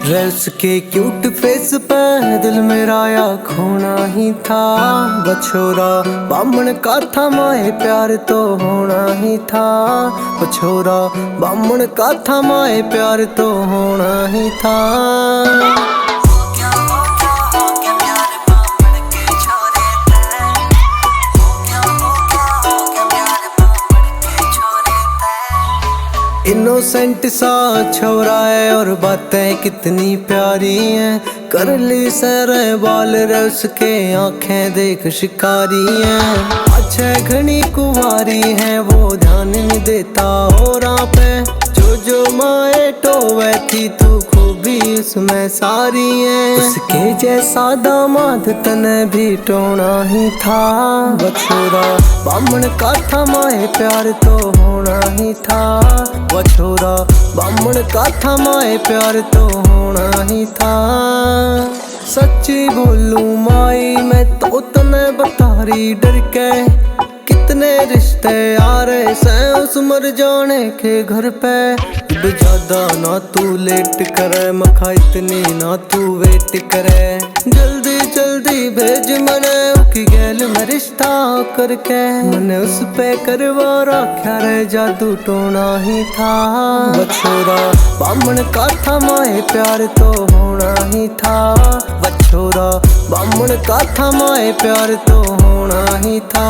Rails के cute face पे दिल मेरा या खोना ही था। बछोरा बामण का था माए प्यार तो होना ही था। बछोरा बामण का था माए प्यार तो होना ही था। इनोसेंट सा छोरा है और बातें कितनी प्यारी हैं। कर ली सैर बाल रे उसके आंखें देख शिकारी हैं। अच्छा घनी कुंवारी है वो ध्यान नहीं देता और पे जो माए टोवे थी तू खूबी उसमें सारी है। उसके जैसा दामाद तने भी टोना ही था। बछोरा बामण का था माए प्यार तो होना ही था। बछोरा बामण का था माए प्यार तो होना ही था। सच्ची बोलूं माई मैं तो तने बता रही डर के कितने रिश्ते आ रहे से उस मर जाने के घर पे। अब ज्यादा ना तू लेट करे मखा इतनी ना तू वेट करे। जल्दी जल्दी भेज मने उकी गैल में रिश्ता करके। मने उस पे करवा रखा रे जादू टोना ही था। बछोरा बामण का था माए प्यार तो होना ही था। बछोरा बामण का था माए प्यार तो होना ही था।